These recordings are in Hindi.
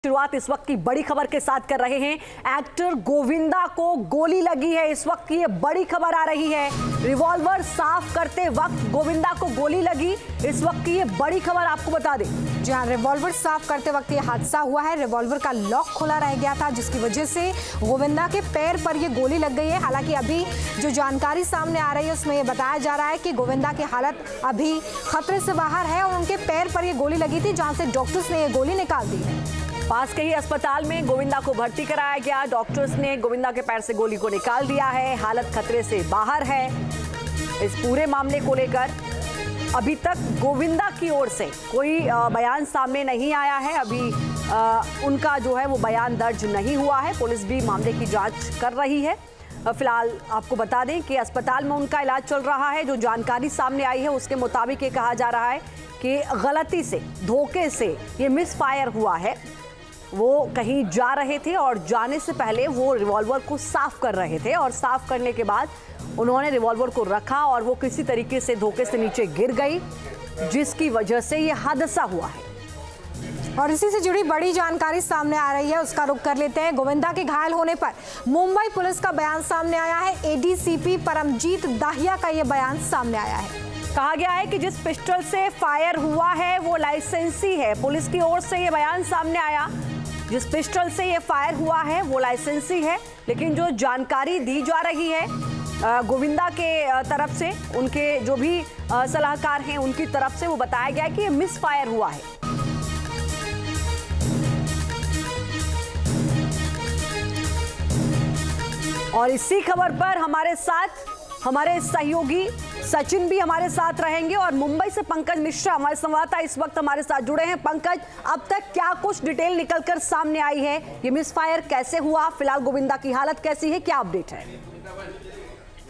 शुरुआत इस वक्त की बड़ी खबर के साथ कर रहे हैं। एक्टर गोविंदा को गोली लगी है। इस वक्त की ये बड़ी खबर आ रही है। रिवॉल्वर साफ करते वक्त गोविंदा को गोली लगी। इस वक्त की ये बड़ी खबर आपको बता दें। जी हाँ, रिवॉल्वर साफ करते वक्त ये हादसा हुआ है। रिवॉल्वर का लॉक खुला रह गया था, जिसकी वजह से गोविंदा के पैर पर ये गोली लग गई है। हालांकि अभी जो जानकारी सामने आ रही है उसमें ये बताया जा रहा है कि गोविंदा की हालत अभी खतरे से बाहर है और उनके पैर पर ये गोली लगी थी, जहाँ से डॉक्टर्स ने ये गोली निकाल दी है। पास के ही अस्पताल में गोविंदा को भर्ती कराया गया। डॉक्टर्स ने गोविंदा के पैर से गोली को निकाल दिया है। हालत खतरे से बाहर है। इस पूरे मामले को लेकर अभी तक गोविंदा की ओर से कोई बयान सामने नहीं आया है। अभी उनका जो है वो बयान दर्ज नहीं हुआ है। पुलिस भी मामले की जांच कर रही है। फिलहाल आपको बता दें कि अस्पताल में उनका इलाज चल रहा है। जो जानकारी सामने आई है उसके मुताबिक ये कहा जा रहा है कि गलती से, धोखे से ये मिस फायर हुआ है। वो कहीं जा रहे थे और जाने से पहले वो रिवॉल्वर को साफ कर रहे थे और साफ करने के बाद उन्होंने रिवॉल्वर को रखा और वो किसी तरीके से धोखे से नीचे गिर गई, जिसकी वजह से ये हादसा हुआ है। और इसी से जुड़ी बड़ी जानकारी सामने आ रही है, उसका रुख कर लेते हैं। गोविंदा के घायल होने पर मुंबई पुलिस का बयान सामने आया है। एडीसीपी परमजीत दाहिया का ये बयान सामने आया है। कहा गया है कि जिस पिस्टल से फायर हुआ है वो लाइसेंसी है। पुलिस की ओर से ये बयान सामने आया, जिस पिस्टल से ये फायर हुआ है वो लाइसेंसी है। लेकिन जो जानकारी दी जा रही है गोविंदा के तरफ से, उनके जो भी सलाहकार हैं उनकी तरफ से, वो बताया गया है कि ये मिस फायर हुआ है। और इसी खबर पर हमारे साथ हमारे सहयोगी सचिन भी हमारे साथ रहेंगे और मुंबई से पंकज मिश्रा हमारे संवाददाता इस वक्त हमारे साथ जुड़े हैं। पंकज, अब तक क्या कुछ डिटेल निकलकर सामने आई है? ये मिसफायर कैसे हुआ? फिलहाल गोविंदा की हालत कैसी है? क्या अपडेट है?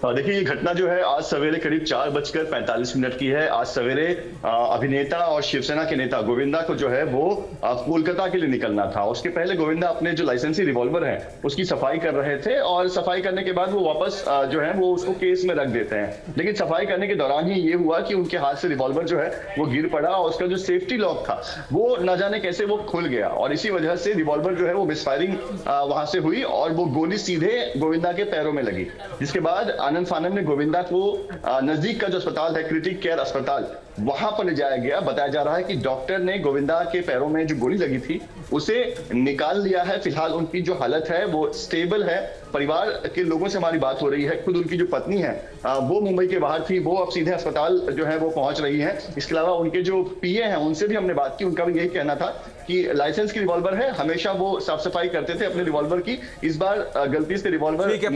देखिए, ये घटना जो है आज सवेरे करीब 4:45 की है। आज सवेरे अभिनेता और शिवसेना के नेता गोविंदा को जो है वो कोलकाता के लिए निकलना था। उसके पहले गोविंदा अपने जो लाइसेंसी रिवॉल्वर है उसकी सफाई कर रहे थे और सफाई करने के बाद वो वापस जो है वो उसको केस में रख देते हैं। लेकिन सफाई करने के दौरान ही ये हुआ कि उनके हाथ से रिवॉल्वर जो है वो गिर पड़ा और उसका जो सेफ्टी लॉक था वो न जाने कैसे वो खुल गया और इसी वजह से रिवॉल्वर जो है वो मिसफायरिंग वहां से हुई और वो गोली सीधे गोविंदा के पैरों में लगी। जिसके बाद आनंद फानन ने गोविंदा को नजदीक का जो अस्पताल है, क्रिटिक केयर अस्पताल, वहां पर ले जाया गया। बताया जा रहा है कि डॉक्टर ने गोविंदा के पैरों में जो गोली लगी थी उसे निकाल लिया है। फिलहाल उनकी जो हालत है वो स्टेबल है। परिवार के लोगों से हमारी बात हो रही है। खुद उनकी जो पत्नी है वो मुंबई के बाहर थी, वो अब सीधे अस्पताल जो है वो पहुंच रही है। इसके अलावा उनके जो पीए हैं उनसे भी हमने बात की। उनका भी यही कहना था कि लाइसेंस की रिवॉल्वर है, हमेशा वो साफ सफाई करते थे अपने रिवॉल्वर की। इस बार गलती से रिवॉल्वर। ठीक है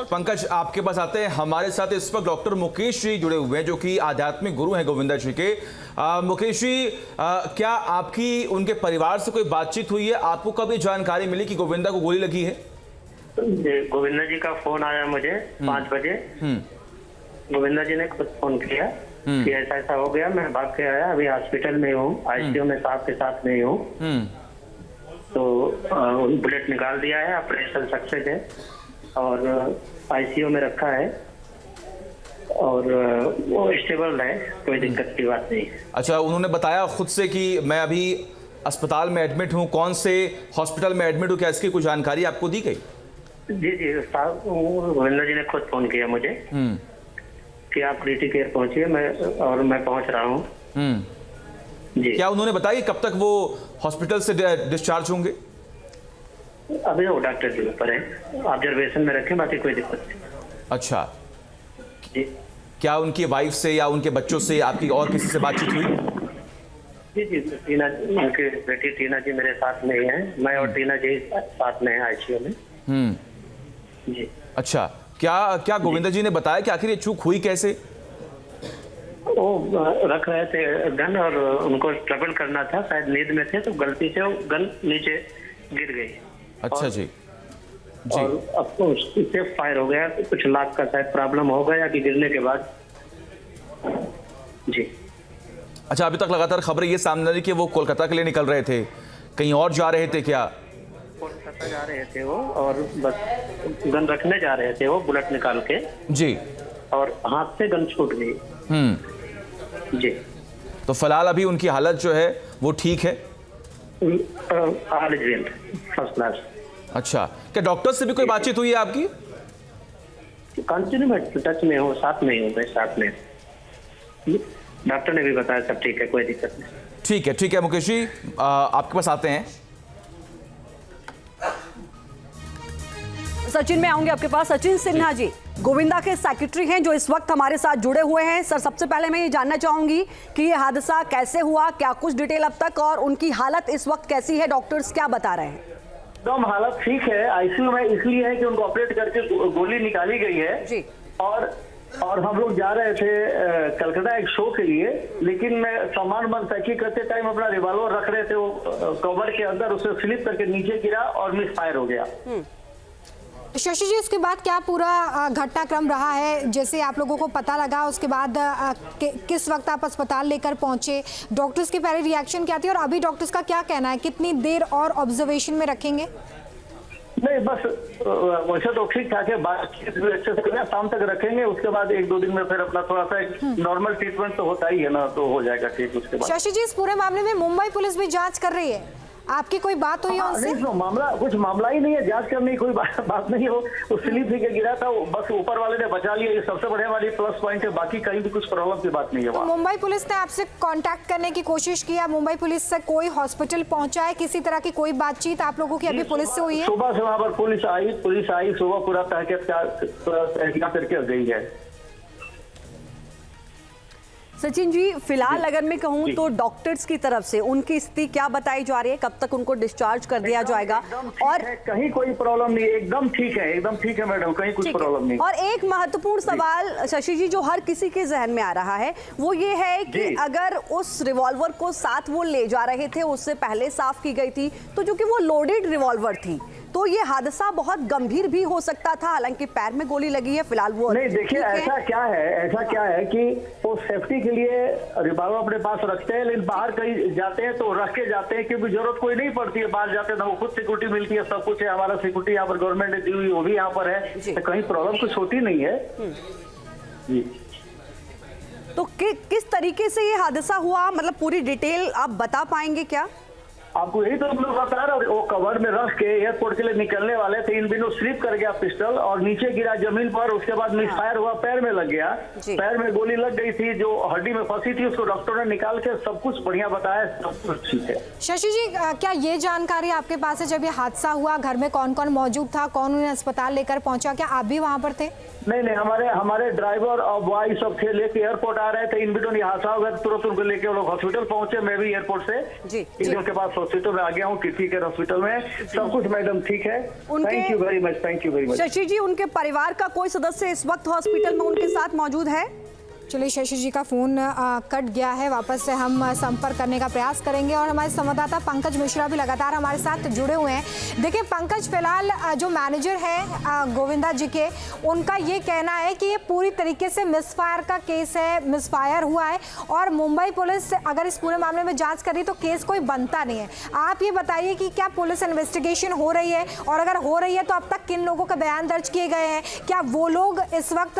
पंकज, आपके पास आते हैं। हमारे साथ इस वक्त डॉक्टर मुकेश जी जुड़े हुए हैं, जो कि आध्यात्मिक गुरु हैं गोविंदा जी के। मुकेश जी, क्या आपकी उनके परिवार से कोई बातचीत हुई है? आपको कभी जानकारी मिली कि गोविंदा को गोली लगी है? गोविंदा जी का फोन आया मुझे 5 बजे। गोविंदा जी ने खुद फोन किया कि ऐसा ऐसा हो गया। मैं भाग के आया, अभी हॉस्पिटल में हूँ, आईसीयू में साहब के साथ में हूँ। तो बुलेट निकाल दिया है, ऑपरेशन सक्सेस है और आईसीयू में रखा है और वो स्टेबल है, कोई दिक्कत की बात नहीं। अच्छा, उन्होंने बताया खुद से कि मैं अभी अस्पताल में एडमिट हूँ? कौन से हॉस्पिटल में एडमिट हूँ? क्या इसकी कोई जानकारी आपको दी गई? जी साहब, गोविंदा जी ने खुद फोन किया मुझे कि आप क्रिटिक केयर पहुंचिए, मैं पहुंच रहा हूँ। जी, क्या उन्होंने बताया कब तक वो हॉस्पिटल से डिस्चार्ज होंगे? अभी वो डॉक्टर के ऊपर है, ऑब्जर्वेशन में रखें, बाकी कोई दिक्कत नहीं। अच्छा जी, क्या उनकी वाइफ से या उनके बच्चों से आपकी और किसी से बातचीत हुई? जी, टीना, उनकी बेटी टीना जी मेरे साथ में ही है। मैं और टीना जी साथ में है आईसीयू में। जी, अच्छा, क्या गोविंदा जी ने बताया कि आखिर ये चूक हुई कैसे? वो रख रहे थे गन और उनको ट्रबल करना था, शायद नींद में थे तो गलती से वो गन नीचे गिर गई। अच्छा जी, और अब तो उससे फायर हो गया। कुछ लाख का शायद प्रॉब्लम हो गया कि गिरने के बाद। जी, अच्छा, अभी तक लगातार खबरें ये सामने आ रही कि वो कोलकाता के लिए निकल रहे थे, कहीं और जा रहे थे क्या? कोलकाता जा रहे थे वो और बस गन रखने जा रहे थे वो, बुलेट निकाल के। जी, और हाथ से गन छूट गई। जी, तो फिलहाल अभी उनकी हालत जो है वो ठीक है? Result first class. अच्छा, क्या डॉक्टर से भी कोई बातचीत हुई है आपकी? कंटिन्यू मैं टच में हूँ, साथ में हूँ, साथ में। डॉक्टर ने भी बताया सब ठीक है, कोई दिक्कत नहीं। ठीक है मुकेश जी, आपके पास आते हैं। सचिन में आऊंगे आपके पास। सचिन सिन्हा जी गोविंदा के सेक्रेटरी हैं जो इस वक्त हमारे साथ जुड़े हुए हैं। सर, सबसे पहले मैं ये जानना चाहूंगी कि ये हादसा कैसे हुआ, क्या कुछ डिटेल अब तक, और उनकी हालत इस वक्त कैसी है, डॉक्टर्स क्या बता रहे हैं? एकदम हालत ठीक है, आईसीयू में इसलिए है कि उनको ऑपरेट करके गोली निकाली गई है जी। और हम लोग जा रहे थे कलकत्ता एक शो के लिए, लेकिन मैं सामान पैकिंग करते टाइम अपना रिवॉल्वर रख रहे थे, वो कवर के अंदर उसे स्लिप करके नीचे गिरा और मिस फायर हो गया। शशि जी, उसके बाद क्या पूरा घटनाक्रम रहा है? जैसे आप लोगों को पता लगा उसके बाद किस वक्त आप अस्पताल लेकर पहुंचे, डॉक्टर्स के पहले रिएक्शन क्या थी, और अभी डॉक्टर्स का क्या कहना है, कितनी देर और ऑब्जर्वेशन में रखेंगे? नहीं, बस वैसे तो ठीक ठाक है, बातचीत अच्छे से शाम तक रखेंगे, उसके बाद 1-2 दिन में फिर अपना थोड़ा सा नॉर्मल ट्रीटमेंट तो होता ही है ना, तो हो जाएगा ठीक उसके बाद। शशि जी, इस पूरे मामले में मुंबई पुलिस भी जांच कर रही है, आपकी कोई बात हुई है उनसे? नहीं, कुछ मामला ही नहीं है, जांच करने की कोई बात नहीं हो। वो स्लिप भी गिरा था, बस ऊपर वाले ने बचा लिया, ये सबसे बढ़िया वाली प्लस पॉइंट है, बाकी कहीं भी कुछ प्रॉब्लम की बात नहीं है। तो मुंबई पुलिस ने आपसे कांटेक्ट करने की कोशिश किया? मुंबई पुलिस से कोई हॉस्पिटल पहुंचा है, किसी तरह की कोई बातचीत आप लोगों की अभी पुलिस से हुई है? सुबह से वहाँ पर पुलिस आई सुबह, पूरा तहकीकात करके गई है। सचिन जी, फिलहाल अगर मैं कहूं तो डॉक्टर्स की तरफ से उनकी स्थिति क्या बताई जा रही है, कब तक उनको डिस्चार्ज कर दिया जाएगा? और कहीं कोई प्रॉब्लम नहीं, एकदम ठीक है मैडम, कहीं कुछ प्रॉब्लम नहीं। और एक महत्वपूर्ण सवाल शशि जी जो हर किसी के जहन में आ रहा है वो ये है कि अगर उस रिवॉल्वर को साथ वो ले जा रहे थे, उससे पहले साफ की गई थी, तो जो कि वो लोडेड रिवॉल्वर थी, तो ये हादसा बहुत गंभीर भी हो सकता था। हालांकि पैर में गोली लगी है, फिलहाल वो नहीं, देखिए ऐसा क्या है कि वो सेफ्टी के लिए रिवॉल्वर अपने पास रखते हैं, लेकिन बाहर कहीं जाते हैं तो रख के जाते हैं, क्योंकि जरूरत कोई नहीं पड़ती है। बाहर जाते हैं तो खुद सिक्योरिटी मिलती है, सब कुछ है, हमारा सिक्योरिटी यहाँ पर गवर्नमेंट ने दी हुई वो भी यहाँ पर है, तो कहीं प्रॉब्लम कुछ होती नहीं है जी। तो किस तरीके से ये हादसा हुआ, मतलब पूरी डिटेल आप बता पाएंगे क्या? आपको यही तो हम लोग बता रहे, वो कवर में रख के एयरपोर्ट के लिए निकलने वाले थे, इन दिनों स्लिप कर गया पिस्टल और नीचे गिरा जमीन पर, उसके बाद मिस फायर हुआ, पैर में लग गया, पैर में गोली लग गई थी जो हड्डी में फंसी थी, उसको डॉक्टर ने निकाल के सब कुछ बढ़िया बताया, सब कुछ ठीक है। शशि जी, क्या ये जानकारी आपके पास है जब ये हादसा हुआ घर में कौन कौन मौजूद था, कौन उन्हें अस्पताल लेकर पहुंचा, क्या आप भी वहां पर थे? नहीं, हमारे ड्राइवर और बॉय सब थे, लेके एयरपोर्ट आ रहे थे, इन बिटों ये हादसा हो गया, तुरंत उनको लेके वो लोग हॉस्पिटल पहुंचे, मैं भी एयरपोर्ट से उनके पास हॉस्पिटल में आ गया हूँ, किसी के हॉस्पिटल में सब कुछ मैडम ठीक है। Thank you very much. Shashi ji, उनके परिवार का कोई सदस्य इस वक्त हॉस्पिटल में उनके साथ मौजूद है? चलिए, शशि जी का फोन कट गया है, वापस से हम संपर्क करने का प्रयास करेंगे और हमारे संवाददाता पंकज मिश्रा भी लगातार हमारे साथ जुड़े हुए हैं। देखिए पंकज, फिलहाल जो मैनेजर है गोविंदा जी के, उनका ये कहना है कि ये पूरी तरीके से मिसफायर का केस है, मिसफायर हुआ है और मुंबई पुलिस अगर इस पूरे मामले में जांच करी तो केस कोई बनता नहीं है। आप ये बताइए कि क्या पुलिस इन्वेस्टिगेशन हो रही है, और अगर हो रही है तो अब तक किन लोगों के बयान दर्ज किए गए हैं, क्या वो लोग इस वक्त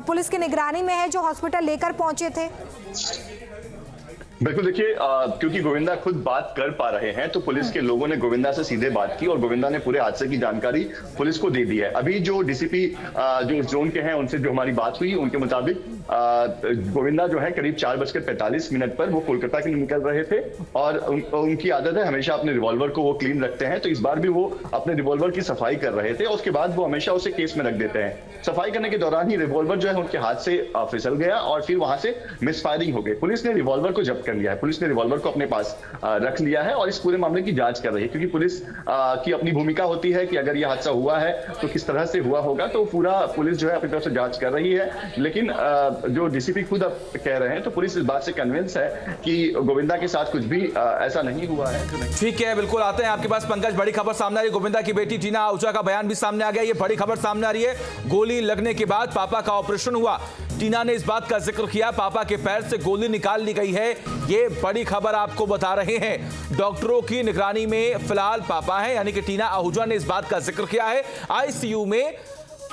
पुलिस की निगरानी में है जो हॉस्पिटल लेकर पहुंचे थे? बिल्कुल, देखिए क्योंकि गोविंदा खुद बात कर पा रहे हैं तो पुलिस के लोगों ने गोविंदा से सीधे बात की और गोविंदा ने पूरे हादसे की जानकारी पुलिस को दे दी है। अभी जो डीसीपी जो जोन के हैं उनसे जो हमारी बात हुई उनके मुताबिक गोविंदा जो है करीब 4:45 पर वो कोलकाता के लिए निकल रहे थे और उनकी आदत है हमेशा अपने रिवॉल्वर को वो क्लीन रखते हैं, तो इस बार भी वो अपने रिवॉल्वर की सफाई कर रहे थे और उसके बाद वो हमेशा उसे केस में रख देते हैं। सफाई करने के दौरान ही रिवॉल्वर जो है उनके हाथ से फिसल गया और फिर वहां से मिसफायरिंग हो गई। पुलिस ने रिवॉल्वर को जब्त कर लिया है, पुलिस ने रिवॉल्वर को अपने पास रख लिया है और इस पूरे मामले की जांच कर रही है, क्योंकि पुलिस की अपनी भूमिका होती है कि अगर यह हादसा हुआ है तो किस तरह से हुआ होगा, तो पूरा पुलिस जो है अपनी तरफ से जांच कर रही है। लेकिन जो डीसीपी खुद अब कह रहे हैं तो पुलिस इस बात से कन्विंस है कि गोविंदा के साथ कुछ भी ऐसा नहीं हुआ है। ठीक है, बिल्कुल आते हैं आपके पास पंकज। बड़ी खबर सामने आ रही है, गोविंदा की बेटी टीना आहूजा का बयान भी सामने आ गया। ये बड़ी खबर सामने आ रही है, गोली लगने के बाद पापा का ऑपरेशन हुआ। टीना ने इस बात का जिक्र किया, पापा के पैर से गोली निकाल ली गई है। ये बड़ी खबर आपको बता रहे हैं। डॉक्टरों की निगरानी में फिलहाल पापा हैं, यानी कि टीना आहूजा ने इस बात का जिक्र किया है। आईसीयू में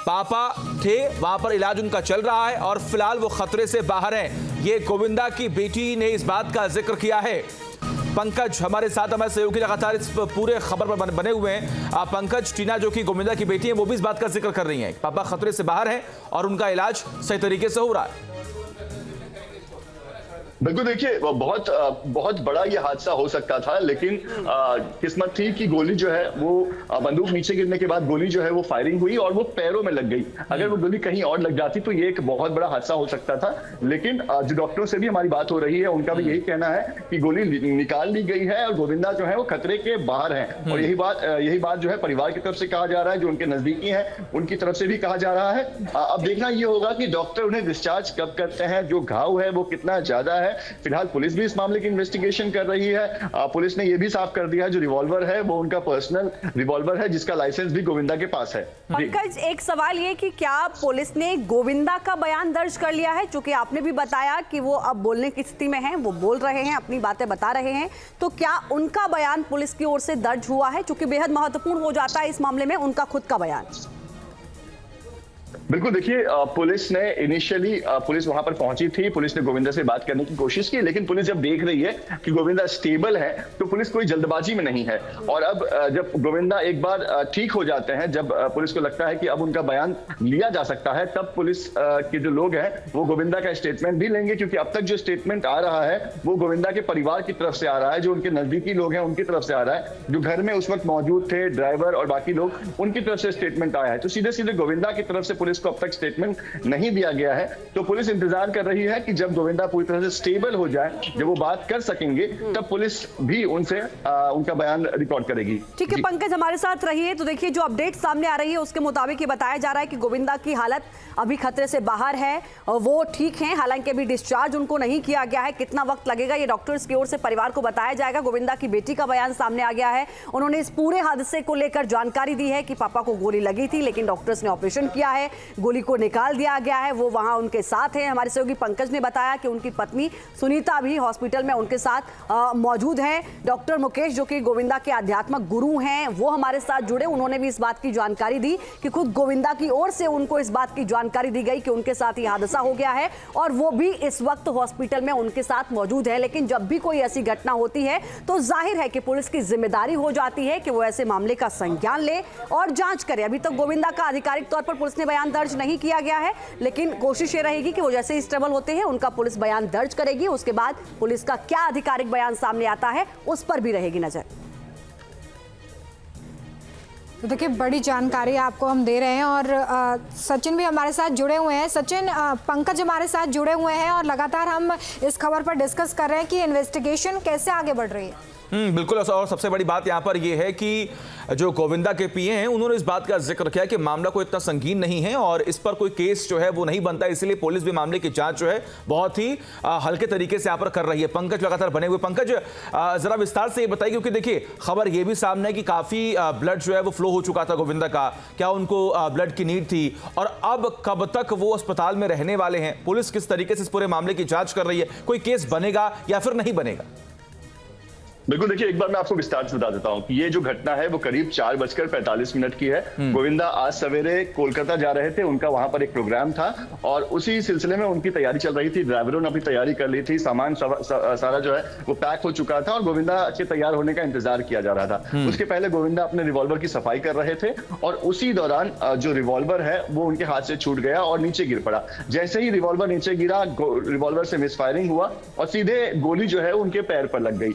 पापा थे, वहां पर इलाज उनका चल रहा है और फिलहाल वो खतरे से बाहर हैं। ये गोविंदा की बेटी ने इस बात का जिक्र किया है। पंकज हमारे साथ, हमारे सहयोगी लगातार इस पूरे खबर पर बने हुए हैं। पंकज, टीना जो कि गोविंदा की बेटी है वो भी इस बात का जिक्र कर रही हैं, पापा खतरे से बाहर है और उनका इलाज सही तरीके से हो रहा है। बिल्कुल, देखिए बहुत बड़ा ये हादसा हो सकता था, लेकिन किस्मत थी कि गोली जो है वो बंदूक नीचे गिरने के बाद गोली जो है वो फायरिंग हुई और वो पैरों में लग गई। अगर वो गोली कहीं और लग जाती तो ये एक बहुत बड़ा हादसा हो सकता था। लेकिन जो डॉक्टरों से भी हमारी बात हो रही है उनका भी यही कहना है कि गोली निकाल ली गई है और गोविंदा जो है वो खतरे के बाहर है। और यही बात जो है परिवार की तरफ से कहा जा रहा है, जो उनके नजदीकी है उनकी तरफ से भी कहा जा रहा है। अब देखना ये होगा कि डॉक्टर उन्हें डिस्चार्ज कब करते हैं, जो घाव है वो कितना ज्यादा है। फिलहाल पुलिस भी इस मामले की इन्वेस्टिगेशन कर रही है। पुलिस ने यह भी साफ कर दिया है जो रिवॉल्वर है वो उनका पर्सनल रिवॉल्वर है, जिसका लाइसेंस भी गोविंदा के पास है। पंकज, एक सवाल ये कि क्या पुलिस ने गोविंदा का बयान दर्ज कर लिया है? चूंकि आपने भी बताया कि वो अब बोलने की स्थिति में हैं, वो बोल रहे हैं, अपनी बातें बता रहे हैं, तो क्या उनका बयान पुलिस की ओर से दर्ज हुआ है? चूंकि बेहद महत्वपूर्ण हो जाता है इस मामले में उनका खुद का बयान। बिल्कुल, देखिए पुलिस ने इनिशियली पुलिस वहां पर पहुंची थी, पुलिस ने गोविंदा से बात करने की कोशिश की, लेकिन पुलिस जब देख रही है कि गोविंदा स्टेबल है तो पुलिस कोई जल्दबाजी में नहीं है। और अब जब गोविंदा एक बार ठीक हो जाते हैं, जब पुलिस को लगता है कि अब उनका बयान लिया जा सकता है, तब पुलिस के जो लोग हैं वो गोविंदा का स्टेटमेंट भी लेंगे। क्योंकि अब तक जो स्टेटमेंट आ रहा है वो गोविंदा के परिवार की तरफ से आ रहा है, जो उनके नजदीकी लोग हैं उनकी तरफ से आ रहा है, जो घर में उस वक्त मौजूद थे, ड्राइवर और बाकी लोग, उनकी तरफ से स्टेटमेंट आया है। तो सीधे सीधे गोविंदा की तरफ से पुलिस को अब तक स्टेटमेंट नहीं दिया गया है। तो पुलिस इंतजार कर रही है कि जब गोविंदा पूरी तरह से स्टेबल हो जाए, जब वो बात कर सकेंगे, तब पुलिस भी उनसे उनका बयान रिकॉर्ड करेगी। ठीक है पंकज, हमारे साथ रहिए। तो देखिए जो अपडेट सामने आ रही है उसके मुताबिक ये बताया जा रहा है कि गोविंदा की हालत अभी खतरे से बाहर है, वो ठीक हैं, हालांकि अभी डिस्चार्ज उनको नहीं किया गया है। कितना वक्त लगेगा ये डॉक्टर्स की ओर से परिवार को बताया जाएगा। गोविंदा की बेटी का बयान सामने आ गया है, उन्होंने इस पूरे हादसे को लेकर जानकारी दी है कि पापा को गोली लगी थी लेकिन डॉक्टर्स ने ऑपरेशन किया है, गोली को निकाल दिया गया है, वो वहां उनके साथ हैं। हमारे सहयोगी पंकज ने बताया कि उनकी पत्नी सुनीता भी हॉस्पिटल में उनके साथ मौजूद है। डॉक्टर मुकेश जो कि गोविंदा के आध्यात्मिक गुरु हैं वो हमारे साथ जुड़े, उन्होंने भी इस बात की जानकारी दी कि खुद गोविंदा की ओर से उनको इस बात की जानकारी दी गई कि उनके साथ ये हादसा हो गया है और वो भी इस वक्त हॉस्पिटल में उनके साथ मौजूद है। लेकिन जब भी कोई ऐसी घटना होती है तो जाहिर है कि पुलिस की जिम्मेदारी हो जाती है कि वो ऐसे मामले का संज्ञान ले और जांच करे। अभी तक गोविंदा का आधिकारिक तौर पर पुलिस ने बयान दर्ज नहीं किया गया है, लेकिन कोशिश ये रहेगी कि वो जैसे ही स्टेबल होते हैं उनका पुलिस बयान दर्ज करेगी। उसके बाद पुलिस का क्या आधिकारिक बयान सामने आता है उस पर भी रहेगी नजर। तो देखिए बड़ी जानकारी आपको हम दे रहे हैं और सचिन भी हमारे साथ जुड़े हुए हैं। सचिन, पंकज हमारे साथ जुड़े हुए हैं और लगातार हम इस खबर पर डिस्कस कर रहे हैं कि इन्वेस्टिगेशन कैसे आगे बढ़ रही है। बिल्कुल, और सबसे बड़ी बात यहाँ पर यह है कि जो गोविंदा के पीए हैं उन्होंने इस बात का जिक्र किया कि मामला कोई इतना संगीन नहीं है और इस पर कोई केस जो है वो नहीं बनता, इसलिए पुलिस भी मामले की जांच जो है बहुत ही हल्के तरीके से यहाँ पर कर रही है। पंकज लगातार बने हुए। पंकज, जरा विस्तार से ये बताइए, क्योंकि देखिए खबर ये भी सामने है कि काफी ब्लड जो है वो फ्लो हो चुका था गोविंदा का, क्या उनको ब्लड की नीड थी और अब कब तक वो अस्पताल में रहने वाले हैं? पुलिस किस तरीके से इस पूरे मामले की जांच कर रही है? कोई केस बनेगा या फिर नहीं बनेगा? बिल्कुल, देखिए एक बार मैं आपको विस्तार से बता देता हूं कि ये जो घटना है वो करीब 4:45 की है। गोविंदा आज सवेरे कोलकाता जा रहे थे, उनका वहां पर एक प्रोग्राम था और उसी सिलसिले में उनकी तैयारी चल रही थी। ड्राइवरों ने अपनी तैयारी कर ली थी, सामान सारा जो है वो पैक हो चुका था और गोविंदा के तैयार होने का इंतजार किया जा रहा था। उसके पहले गोविंदा अपने रिवॉल्वर की सफाई कर रहे थे और उसी दौरान जो रिवॉल्वर है वो उनके हाथ से छूट गया और नीचे गिर पड़ा। जैसे ही रिवॉल्वर नीचे गिरा, रिवॉल्वर से मिसफायरिंग हुआ और सीधे गोली जो है उनके पैर पर लग गई।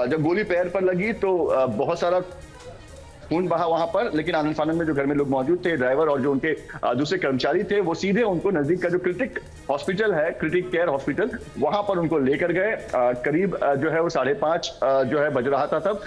जब गोली पैर पर लगी तो बहुत सारा खून बहा वहां पर, लेकिन आनंद फानंद में जो घर में लोग मौजूद थे, ड्राइवर और जो उनके दूसरे कर्मचारी थे, वो सीधे उनको नजदीक का जो क्रिटिक हॉस्पिटल है, क्रिटिक केयर हॉस्पिटल, वहां पर उनको लेकर गए। करीब जो है वो 5:30 जो है बज रहा था तब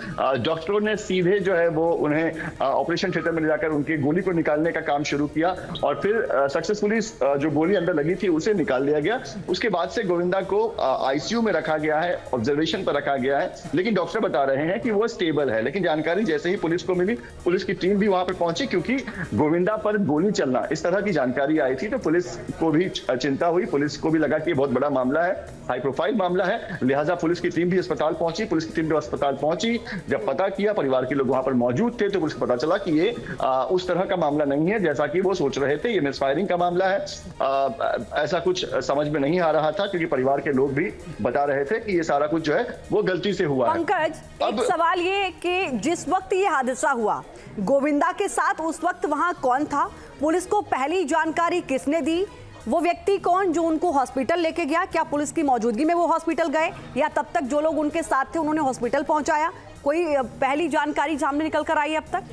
डॉक्टरों ने सीधे जो है वो उन्हें ऑपरेशन थिएटर में ले जाकर उनकी गोली को निकालने का काम शुरू किया और फिर सक्सेसफुली जो गोली अंदर लगी थी उसे निकाल लिया गया। उसके बाद से गोविंदा को आईसीयू में रखा गया है, ऑब्जर्वेशन पर रखा गया है, लेकिन डॉक्टर बता रहे हैं कि वो स्टेबल है। लेकिन जानकारी जैसे ही पुलिस को मिली भी पुलिस की टीम भी वहां पर पहुंची, क्योंकि गोविंदा पर गोली चलना इस तरह की जानकारी आई थी तो पुलिस को भी चिंता हुई। पुलिस को भी लगा कि ये बहुत बड़ा मामला है, हाई प्रोफाइल मामला है, लिहाजा पुलिस की टीम भी अस्पताल पहुंची। पुलिस की टीम जब अस्पताल पहुंची, जब पता किया, परिवार के लोग वहां पर मौजूद थे, तो पुलिस को पता चला कि ये उस तरह का मामला नहीं है जैसा कि वो सोच रहे थे। ये मिसफायरिंग का मामला है, ऐसा कुछ समझ में नहीं आ रहा था, क्योंकि परिवार के लोग भी बता रहे थे कि ये सारा कुछ जो है वो गलती से हुआ है। पंकज, एक सवाल ये कि जिस वक्त ये हादसा हुआ, गोविंदा के साथ उस वक्त वहां कौन था? पुलिस को पहली जानकारी किसने दी? वो व्यक्ति कौन जो उनको हॉस्पिटल लेके गया? क्या पुलिस की मौजूदगी में वो हॉस्पिटल गए, या तब तक जो लोग उनके साथ थे उन्होंने हॉस्पिटल पहुंचाया? कोई पहली जानकारी सामने निकल कर आई अब तक?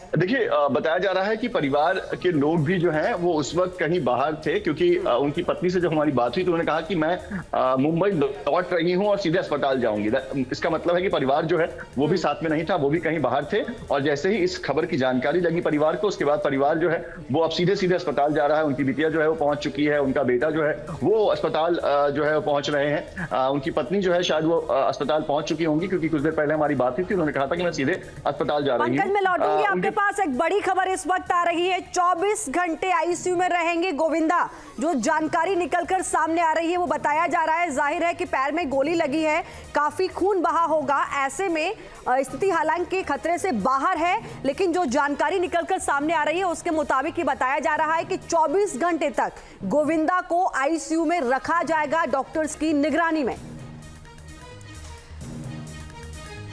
देखिए, बताया जा रहा है कि परिवार के लोग भी जो हैं वो उस वक्त कहीं बाहर थे, क्योंकि उनकी पत्नी से जब हमारी बात हुई तो उन्होंने कहा कि मैं मुंबई लौट रही हूं और सीधे अस्पताल जाऊंगी। इसका मतलब है कि परिवार जो है वो भी साथ में नहीं था, वो भी कहीं बाहर थे। और जैसे ही इस खबर की जानकारी लगी परिवार को, उसके बाद परिवार जो है वो अब सीधे सीधे अस्पताल जा रहा है। उनकी बिटिया जो है वो पहुंच चुकी है, उनका बेटा जो है वो अस्पताल जो है वो पहुंच रहे हैं। उनकी पत्नी जो है शायद वो अस्पताल पहुंच चुकी होंगी, क्योंकि कुछ देर पहले हमारी बात हुई थी, उन्होंने कहा था कि मैं सीधे अस्पताल जा रही हूँ। मैं लौटूंगी आपके पास। एक बड़ी खबर इस वक्त आ रही है, 24 घंटे आईसीयू में रहेंगे गोविंदा। जो जानकारी निकलकर सामने आ रही है वो बताया जा रहा है, जाहिर है कि पैर में गोली लगी है, काफी खून बहा होगा। ऐसे में स्थिति हालांकि खतरे से बाहर है, लेकिन जो जानकारी निकलकर सामने आ रही है उसके मुताबिक ये बताया जा रहा है कि 24 घंटे तक गोविंदा को आईसीयू में रखा जाएगा डॉक्टर्स की निगरानी में।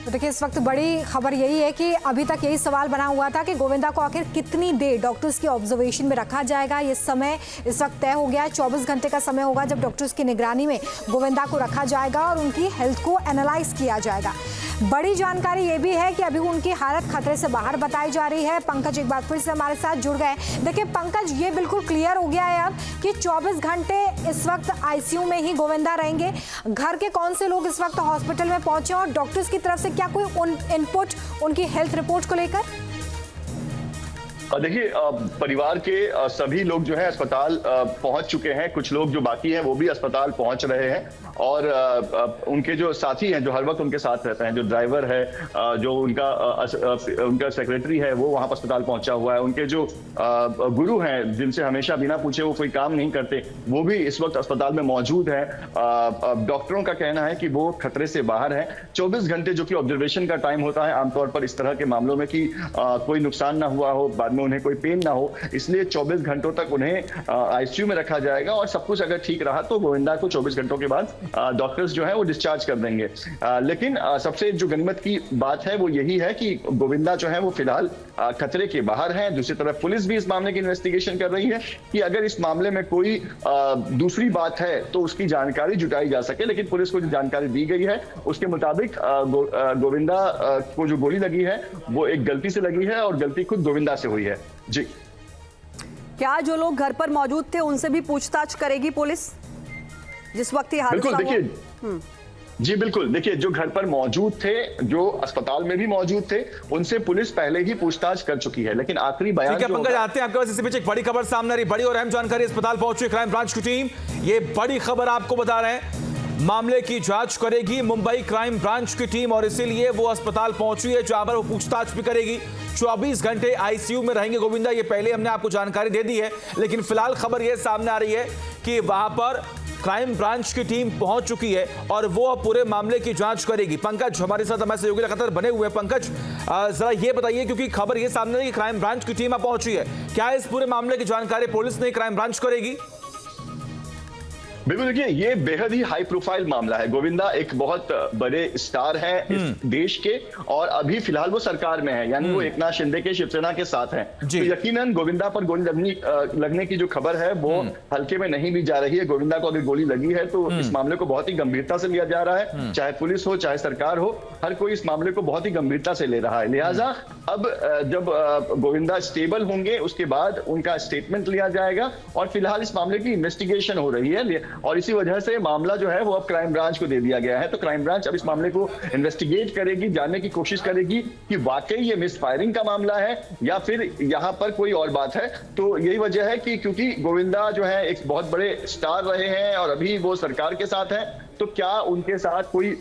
तो देखिए, इस वक्त बड़ी खबर यही है कि अभी तक यही सवाल बना हुआ था कि गोविंदा को आखिर कितनी देर डॉक्टर्स की ऑब्जर्वेशन में रखा जाएगा। ये समय इस वक्त तय हो गया है, 24 घंटे का समय होगा जब डॉक्टर्स की निगरानी में गोविंदा को रखा जाएगा और उनकी हेल्थ को एनालाइज किया जाएगा। बड़ी जानकारी ये भी है कि अभी उनकी हालत खतरे से बाहर बताई जा रही है। पंकज एक बार फिर से हमारे साथ जुड़ गए। देखिए पंकज, ये बिल्कुल क्लियर हो गया है अब कि 24 घंटे इस वक्त आईसीयू में ही गोविंदा रहेंगे। घर के कौन से लोग इस वक्त हॉस्पिटल में पहुंचे और डॉक्टर्स की तरफ से क्या कोई इनपुट उनकी हेल्थ रिपोर्ट को लेकर? देखिए, परिवार के सभी लोग जो है अस्पताल पहुंच चुके हैं। कुछ लोग जो बाकी हैं वो भी अस्पताल पहुंच रहे हैं, और उनके जो साथी हैं जो हर वक्त उनके साथ रहते हैं, जो ड्राइवर है, जो उनका सेक्रेटरी है, वो वहां पर अस्पताल पहुंचा हुआ है। उनके जो गुरु हैं जिनसे हमेशा बिना पूछे वो कोई काम नहीं करते, वो भी इस वक्त अस्पताल में मौजूद है। डॉक्टरों का कहना है कि वो खतरे से बाहर है। 24 घंटे जो कि ऑब्जर्वेशन का टाइम होता है आमतौर पर इस तरह के मामलों में, कि कोई नुकसान ना हुआ हो, बाद में उन्हें कोई पेन ना हो, इसलिए 24 घंटों तक उन्हें आईसीयू में रखा जाएगा। और सब कुछ अगर ठीक रहा तो गोविंदा को 24 घंटों के बाद डॉक्टर्स जो है वो डिस्चार्ज कर देंगे। लेकिन सबसे जो गनीमत की बात है वो यही है कि गोविंदा जो है वो फिलहाल खतरे के बाहर हैं। दूसरी तरफ पुलिस भी इस मामले की इन्वेस्टिगेशन कर रही है कि अगर इस मामले में कोई दूसरी बात है तो उसकी जानकारी जुटाई जा सके। लेकिन पुलिस को जो जानकारी दी गई है उसके मुताबिक गोविंदा को जो गोली लगी है वो एक गलती से लगी है, और गलती खुद गोविंदा से हुई है। जी, क्या जो लोग घर पर मौजूद थे उनसे भी पूछताछ करेगी पुलिस जिस वक्त ये हादसा हुआ? बिल्कुल, देखिए जी बिल्कुल, देखिए जो घर पर मौजूद थे, जो अस्पताल में भी मौजूद थे, उनसे पुलिस पहले ही पूछताछ कर चुकी है। लेकिन आखिरी बयान ठीक है पंकज, आते हैं आपके पास। इससे पीछे एक बड़ी खबर सामने आ रही, बड़ी और अहम जानकारी। अस्पताल पहुंची क्राइम ब्रांच की टीम, ये बड़ी खबर आपको बता रहे हैं। मामले की जांच करेगी मुंबई क्राइम ब्रांच की टीम, और इसीलिए वो अस्पताल पहुंची है जहां पर वो पूछताछ भी करेगी। 24 घंटे आईसीयू में रहेंगे गोविंदा, ये पहले हमने आपको जानकारी दे दी है। लेकिन फिलहाल खबर ये सामने आ रही है कि वहां पर क्राइम ब्रांच की टीम पहुंच चुकी है और वो पूरे मामले की जांच करेगी। पंकज हमारे साथ हमारे सहयोगी लगातार बने हुए हैं। पंकज, जरा ये बताइए, क्योंकि खबर ये सामने है कि क्राइम ब्रांच की टीम पहुंची है, क्या इस पूरे मामले की जानकारी पुलिस ने क्राइम ब्रांच करेगी? बिल्कुल, देखिए ये बेहद ही हाई प्रोफाइल मामला है। गोविंदा एक बहुत बड़े स्टार हैं इस देश के, और अभी फिलहाल वो सरकार में है, यानी वो एकनाथ शिंदे के शिवसेना के साथ हैं। तो यकीनन गोविंदा पर गोली लगने की जो खबर है वो हल्के में नहीं ली जा रही है। गोविंदा को अगर गोली लगी है तो इस मामले को बहुत ही गंभीरता से लिया जा रहा है। चाहे पुलिस हो, चाहे सरकार हो, हर कोई इस मामले को बहुत ही गंभीरता से ले रहा है। लिहाजा अब जब गोविंदा स्टेबल होंगे उसके बाद उनका स्टेटमेंट लिया जाएगा, और फिलहाल इस मामले की इन्वेस्टिगेशन हो रही है, और इसी वजह से मामला जो है वो अब क्राइम ब्रांच को दे दिया गया है। तो क्राइम ब्रांच अब इस मामले को इन्वेस्टिगेट करेगी, जानने की कोशिश करेगी कि वाकई ये मिसफायरिंग का मामला है या फिर यहाँ पर कोई और बात है। तो यही वजह है कि क्योंकि गोविंदा जो है एक बहुत बड़े स्टार रहे हैं और अभी वो सरकार के साथ हैं, तो क्या उनके साथ कोई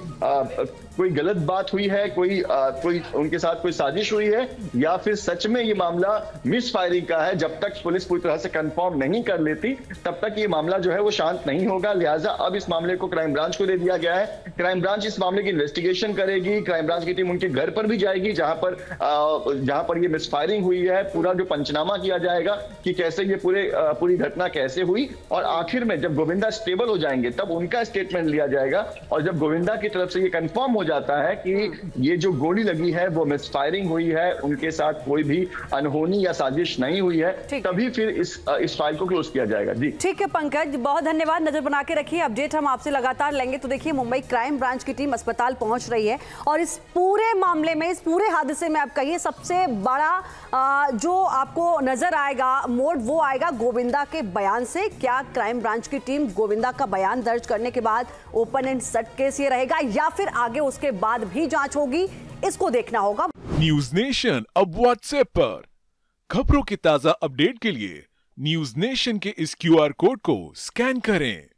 कोई गलत बात हुई है, कोई उनके साथ कोई साजिश हुई है, या फिर सच में ये मामला मिस फायरिंग का है। जब तक पुलिस पूरी तरह से कंफर्म नहीं कर लेती तब तक ये मामला जो है वो शांत नहीं होगा। लिहाजा अब इस मामले को क्राइम ब्रांच को दे दिया गया है। क्राइम ब्रांच इस मामले की इन्वेस्टिगेशन करेगी। क्राइम ब्रांच की टीम उनके घर पर भी जाएगी जहां पर ये मिसफायरिंग हुई है। पूरा जो पंचनामा किया जाएगा कि कैसे ये पूरी घटना कैसे हुई, और आखिर में जब गोविंदा स्टेबल हो जाएंगे तब उनका स्टेटमेंट लिया जाएगा। और जब गोविंदा की तरफ से ये कंफर्म हो जाता है कि ये जो गोली लगी है वो मिसफायरिंग हुई है, उनके साथ कोई भी अनहोनी या साजिश नहीं हुई है, ठीक। तभी फिर इस फाइल को क्लोज किया जाएगा। जी ठीक है पंकज, बहुत धन्यवाद। नजर बना के रखिए, अपडेट हम आपसे लगातार लेंगे। तो देखिए, मुंबई क्राइम ब्रांच की टीम अस्पताल पहुंच रही है और इस पूरे मामले में, इस पूरे हादसे में आप कहिए सबसे बड़ा जो आपको नजर आएगा मोड़, वो आएगा गोविंदा के बयान से। क्या क्राइम ब्रांच की टीम गोविंदा का बयान दर्ज करने के बाद ओपन एंड शट केस ये रहेगा, या फिर आगे उसके बाद भी जांच होगी, इसको देखना होगा। न्यूज नेशन अब व्हाट्सएप पर खबरों की ताजा अपडेट के लिए न्यूज नेशन के इस QR कोड को स्कैन करें।